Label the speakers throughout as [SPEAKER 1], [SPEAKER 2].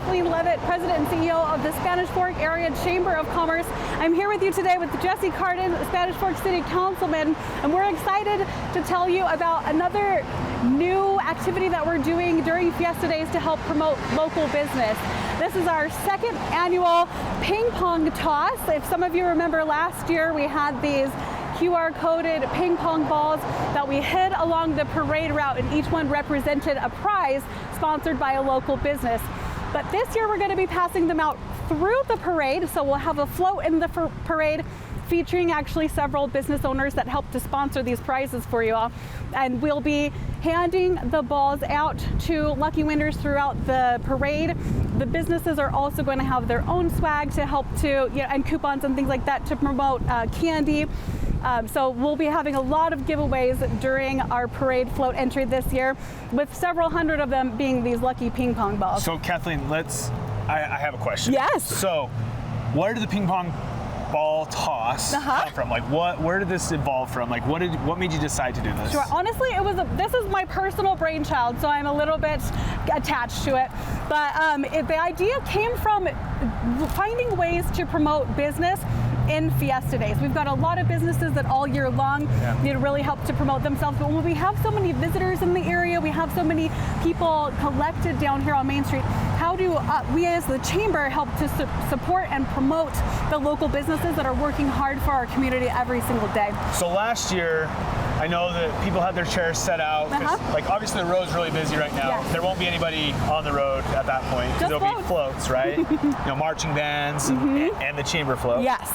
[SPEAKER 1] Kathleen Levitt, President and CEO of the Spanish Fork Area Chamber of Commerce. I'm here with you today with Jesse Cardin, Spanish Fork City Councilman, and we're excited to tell you about another new activity that we're doing during Fiesta Days to help promote local business. This is our second annual ping pong toss. If some of you remember last year, we had these QR coded ping pong balls that we hid along the parade route, and each one represented a prize sponsored by a local business. But this year we're going to be passing them out through the parade, so we'll have a float in the parade featuring actually several business owners that help to sponsor these prizes for you all. And we'll be handing the balls out to lucky winners throughout the parade. The businesses are also going to have their own swag to help to, and coupons and things like that to promote candy. So we'll be having a lot of giveaways during our parade float entry this year, with several hundred of them being these lucky ping pong balls.
[SPEAKER 2] So Kathleen, I have a question.
[SPEAKER 1] Yes.
[SPEAKER 2] So where did the ping pong ball toss come from? Like, where did this evolve from? Like, what made you decide to do this?
[SPEAKER 1] Sure. Honestly, this is my personal brainchild, so I'm a little bit attached to it. But the idea came from finding ways to promote business in Fiesta Days. We've got a lot of businesses that all year long need to really help to promote themselves. But when we have so many visitors in the area, we have so many people collected down here on Main Street, how do we as the chamber help to support and promote the local businesses that are working hard for our community every single day?
[SPEAKER 2] So last year, I know that people had their chairs set out. Like, obviously the road's really busy right now.
[SPEAKER 1] Yes.
[SPEAKER 2] There won't be anybody on the road at that point. There'll be floats, right? Marching bands and the chamber float.
[SPEAKER 1] Yes.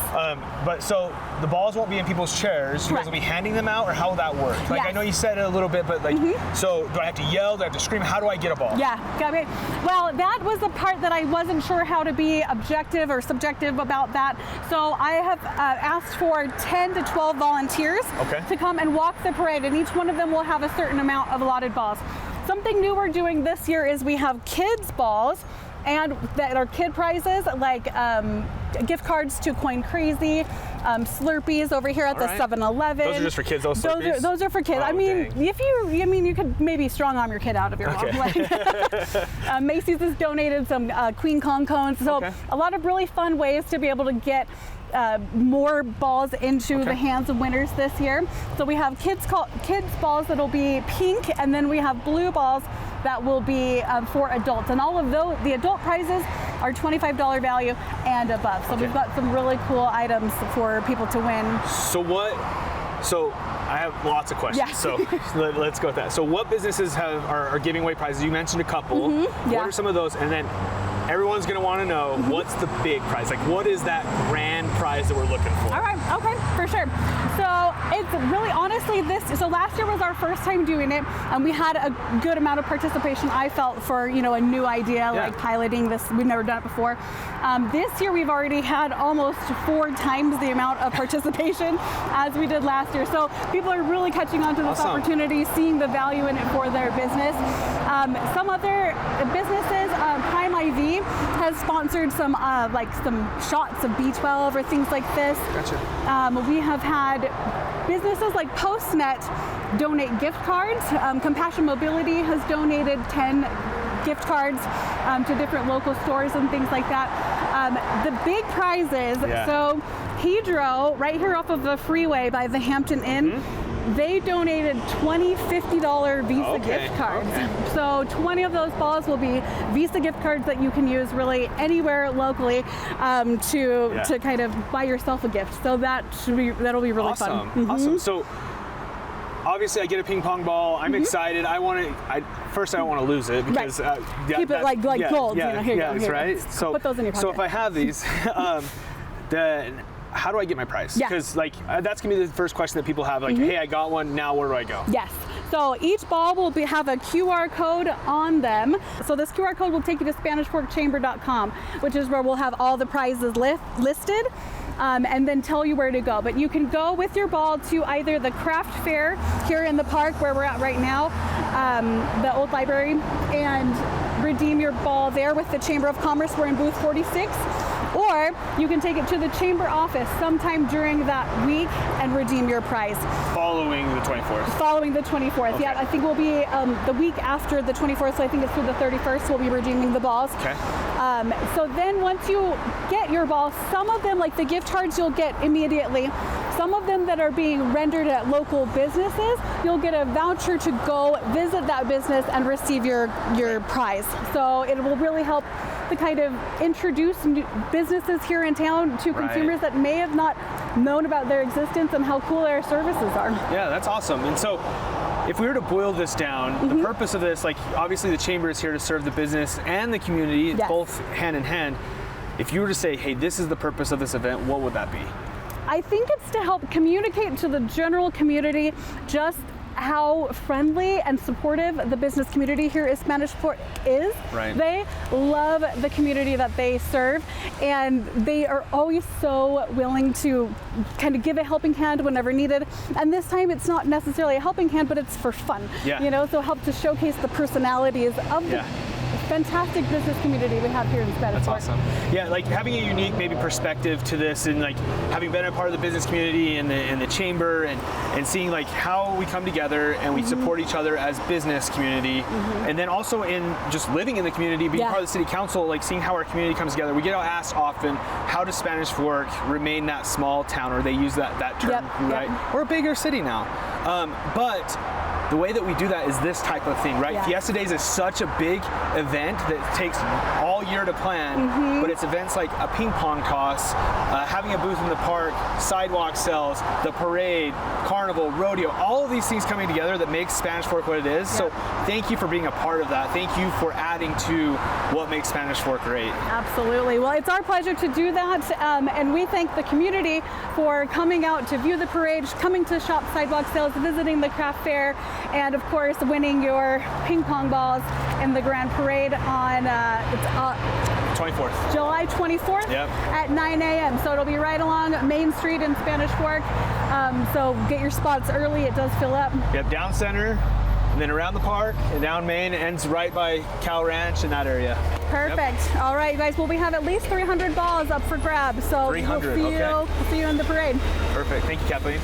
[SPEAKER 2] But so the balls won't be in people's chairs. You guys will be handing them out, or how will that work? Like, I know you said it a little bit, but like, so do I have to yell? Do I have to scream? How do I get a ball?
[SPEAKER 1] Yeah. Okay. Well, that was the part that I wasn't sure how to be objective or subjective about that. So I have asked for 10 to 12 volunteers to come and walk the parade, and each one of them will have a certain amount of allotted balls. Something new we're doing this year is we have kids balls, and that are kid prizes, like gift cards to Coin Crazy, Slurpees over here at the 7-Eleven.
[SPEAKER 2] Those are just for kids, those Slurpees?
[SPEAKER 1] Those are for kids.
[SPEAKER 2] Oh,
[SPEAKER 1] I mean, you could maybe strong arm your kid out of your mom. Like, Macy's has donated some Queen Kong cones. So a lot of really fun ways to be able to get more balls into the hands of winners this year. So we have kids balls that'll be pink, and then we have blue balls that will be for adults. And all of those, the adult prizes are $25 value and above. So we've got some really cool items for people to win.
[SPEAKER 2] So I have lots of questions.
[SPEAKER 1] Yeah.
[SPEAKER 2] So let's go with that. So what businesses are giving away prizes? You mentioned a couple. What are some of those? And then everyone's going to want to know, what's the big prize? Like, what is that grand prize that we're looking for?
[SPEAKER 1] All right, okay, for sure. So it's really, honestly, so last year was our first time doing it, and we had a good amount of participation, I felt, for, a new idea, like piloting this. We've never done it before. This year we've already had almost 4 times the amount of participation as we did last year. So people are really catching on to this opportunity, seeing the value in it for their business. Some other businesses, Prime IV has sponsored some shots of B12 or things like this.
[SPEAKER 2] Gotcha.
[SPEAKER 1] We have had businesses like PostNet donate gift cards. Compassion Mobility has donated 10 gift cards to different local stores and things like that. The big prizes, so Hedro, right here off of the freeway by the Hampton Inn, they donated 20 $50 Visa gift cards. So 20 of those balls will be Visa gift cards that you can use really anywhere locally to kind of buy yourself a gift. So that'll be really fun.
[SPEAKER 2] Awesome. So obviously I get a ping pong ball. I'm excited. I don't want to lose it because
[SPEAKER 1] keep it like gold. Here you go.
[SPEAKER 2] Right. So
[SPEAKER 1] put those in your pocket.
[SPEAKER 2] So if I have these, then how do I get my prize? Because that's gonna be the first question that people have. Like, hey, I got one. Now where do I go?
[SPEAKER 1] Yes. So each ball will have a QR code on them. So this QR code will take you to SpanishForkChamber.com, which is where we'll have all the prizes listed. And then tell you where to go. But you can go with your ball to either the craft fair here in the park where we're at right now, the old library, and redeem your ball there with the Chamber of Commerce. We're in booth 46. Or you can take it to the chamber office sometime during that week and redeem your prize.
[SPEAKER 2] Following the 24th.
[SPEAKER 1] following the 24th.
[SPEAKER 2] Okay.
[SPEAKER 1] Yeah, I think we'll be the week after the 24th, so I think it's through the 31st, we'll be redeeming the balls.
[SPEAKER 2] Okay.
[SPEAKER 1] So then once you get your ball, some of them, like the gift cards, you'll get immediately. Some of them that are being rendered at local businesses, you'll get a voucher to go visit that business and receive your prize. So it will really help to kind of introduce new businesses here in town to consumers that may have not known about their existence and how cool their services are.
[SPEAKER 2] Yeah, that's awesome. And so if we were to boil this down, the purpose of this, like obviously the chamber is here to serve the business and the community, both hand in hand. If you were to say, hey, this is the purpose of this event, what would that be?
[SPEAKER 1] I think it's to help communicate to the general community just how friendly and supportive the business community here at Spanish Fork is.
[SPEAKER 2] Right.
[SPEAKER 1] They love the community that they serve, and they are always so willing to kind of give a helping hand whenever needed. And this time it's not necessarily a helping hand, but it's for fun.
[SPEAKER 2] Yeah.
[SPEAKER 1] You know, so help to showcase the personalities of the fantastic business community we have here in Spanish Fork.
[SPEAKER 2] That's awesome. Yeah, like having a unique maybe perspective to this, and like having been a part of the business community and the chamber, and seeing like how we come together and we support each other as business community, and then also in just living in the community, being part of the city council, like seeing how our community comes together. We get asked often, how does Spanish Fork remain that small town, or they use that term, right? We're a bigger city now, but the way that we do that is this type of thing, right? Fiesta Days is such a big event that takes all year to plan, but it's events like a ping pong toss, having a booth in the park, sidewalk sales, the parade, carnival, rodeo, all of these things coming together that makes Spanish Fork what it is. So thank you for being a part of that. Thank you for adding to what makes Spanish Fork great.
[SPEAKER 1] Absolutely. Well, it's our pleasure to do that, and we thank the community for coming out to view the parade, coming to shop sidewalk sales, visiting the craft fair, and of course winning your ping pong balls in the grand parade on
[SPEAKER 2] 24th.
[SPEAKER 1] July 24th at 9 a.m. So it'll be right along Main Street in Spanish Fork. So get your spots early, it does fill up.
[SPEAKER 2] Yep, down center, and then around the park, and down Main, ends right by Cow Ranch in that area.
[SPEAKER 1] Perfect. All right, guys. Well, we have at least 300 balls up for grabs. So
[SPEAKER 2] 300,
[SPEAKER 1] we'll see you in the parade.
[SPEAKER 2] Perfect. Thank you, Kathleen.